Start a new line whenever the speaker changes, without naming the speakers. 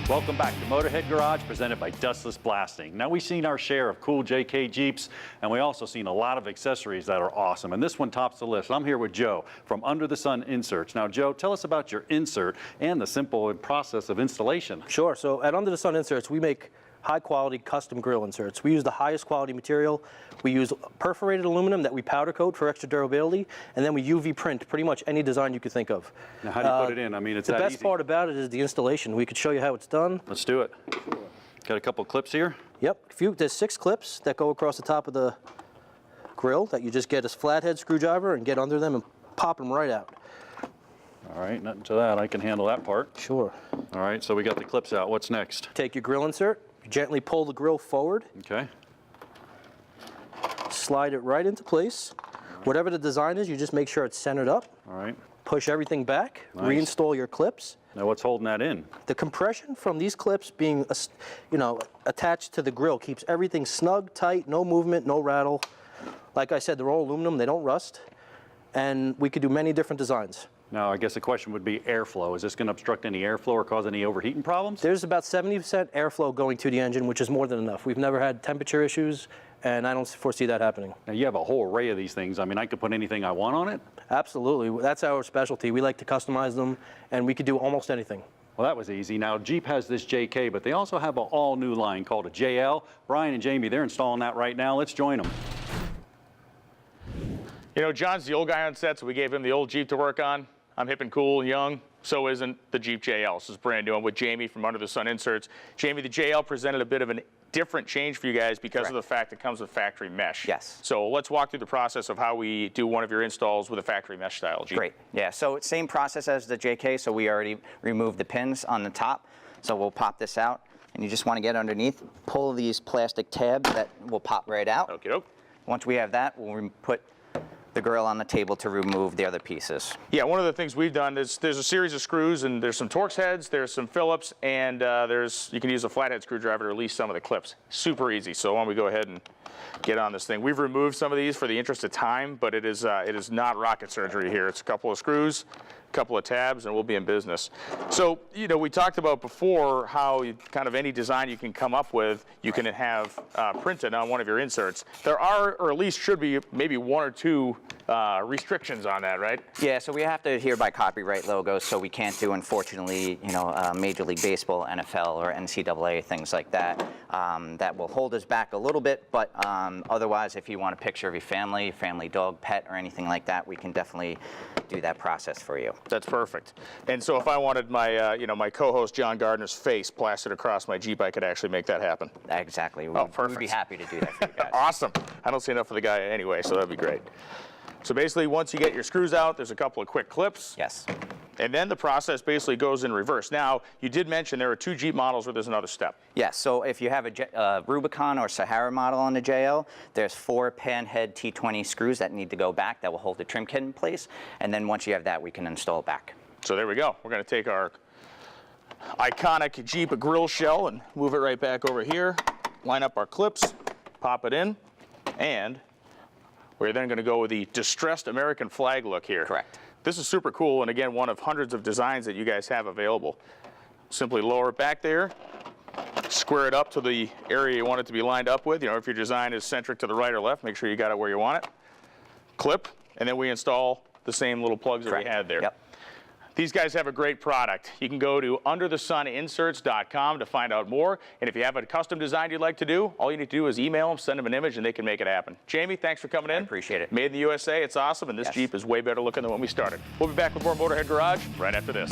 Welcome back to Motorhead Garage, presented by Dustless Blasting. Now, we've seen our share of cool JK Jeeps, and we also seen a lot of accessories that are awesome, and this one tops the list. I'm here with Joe from Under the Sun Inserts. Now, Joe, tell us about your insert and the simple process of installation.
Sure. So at Under the Sun Inserts, we make high-quality custom grill inserts. We use the highest quality material. We use perforated aluminum that we powder coat for extra durability, and then we UV print pretty much any design you could think of.
Now, how do you put it in? I mean, it's that easy.
The best part about it is the installation. We could show you how it's done.
Let's do it. Got a couple clips here?
Yep. There's 6 clips that go across the top of the grill that you just get a flathead screwdriver and get under them and pop them right out.
All right, nothing to that. I can handle that part.
Sure.
All right, so we got the clips out. What's next?
Take your grill insert, gently pull the grill forward.
Okay.
Slide it right into place. Whatever the design is, you just make sure it's centered up.
All right.
Push everything back.
Nice.
Reinstall your clips.
Now, what's holding that in?
The compression from these clips being, attached to the grill keeps everything snug, tight, no movement, no rattle. Like I said, they're all aluminum, they don't rust, and we could do many different designs.
Now, I guess the question would be airflow. Is this going to obstruct any airflow or cause any overheating problems?
There's about 70% airflow going to the engine, which is more than enough. We've never had temperature issues, and I don't foresee that happening.
Now, you have a whole array of these things. I mean, I could put anything I want on it?
Absolutely. That's our specialty. We like to customize them, and we could do almost anything.
Well, that was easy. Now, Jeep has this JK, but they also have an all-new line called a JL. Brian and Jamie, they're installing that right now. Let's join them.
You know, John's the old guy on set, so we gave him the old Jeep to work on. I'm hip and cool and young. So isn't the Jeep JL. This is brand new. I'm with Jamie from Under the Sun Inserts. Jamie, the JL presented a bit of a different change for you guys because of the fact it comes with factory mesh.
Yes.
So let's walk through the process of how we do one of your installs with a factory mesh style Jeep.
Great. Yeah, so same process as the JK, so we already removed the pins on the top. So we'll pop this out, and you just want to get underneath, pull these plastic tabs that will pop right out.
Okie doke.
Once we have that, we'll put the grill on the table to remove the other pieces.
Yeah, one of the things we've done is there's a series of screws, and there's some Torx heads, there's some Phillips, and you can use a flathead screwdriver to release some of the clips. Super easy. So why don't we go ahead and get on this thing. We've removed some of these for the interest of time, but it is not rocket surgery here. It's a couple of screws, a couple of tabs, and we'll be in business. So, you know, we talked about before how kind of any design you can come up with, you can have printed on one of your inserts. There are, or at least should be, maybe 1 or 2 restrictions on that, right?
Yeah, so we have to adhere by copyright logos, so we can't do, unfortunately, Major League Baseball, NFL, or NCAA, things like that. That will hold us back a little bit, but otherwise, if you want a picture of your family dog, pet, or anything like that, we can definitely do that process for you.
That's perfect. And so if I wanted my, my co-host John Gardner's face plastered across my Jeep, I could actually make that happen.
Exactly.
Perfect.
We'd be happy to do that for you guys.
Awesome. I don't see enough of the guy anyway, so that'd be great. So basically, once you get your screws out, there's a couple of quick clips.
Yes.
And then the process basically goes in reverse. Now, you did mention there are 2 Jeep models where there's another step.
Yes, so if you have a Rubicon or Sahara model on the JL, there's 4 panhead T20 screws that need to go back that will hold the trim kit in place. And then once you have that, we can install it back.
So there we go. We're going to take our iconic Jeep grill shell and move it right back over here, line up our clips, pop it in, and we're then going to go with the distressed American flag look here.
Correct.
This is super cool, and again, one of hundreds of designs that you guys have available. Simply lower it back there, square it up to the area you want it to be lined up with. You know, if your design is centric to the right or left, make sure you got it where you want it. Clip, and then we install the same little plugs that we had there.
Yep.
These guys have a great product. You can go to underthesuninserts.com to find out more. And if you have a custom design you'd like to do, all you need to do is email them, send them an image, and they can make it happen. Jamie, thanks for coming in.
I appreciate it.
Made in the USA. It's awesome, and this Jeep is way better looking than when we started. We'll be back with more Motorhead Garage right after this.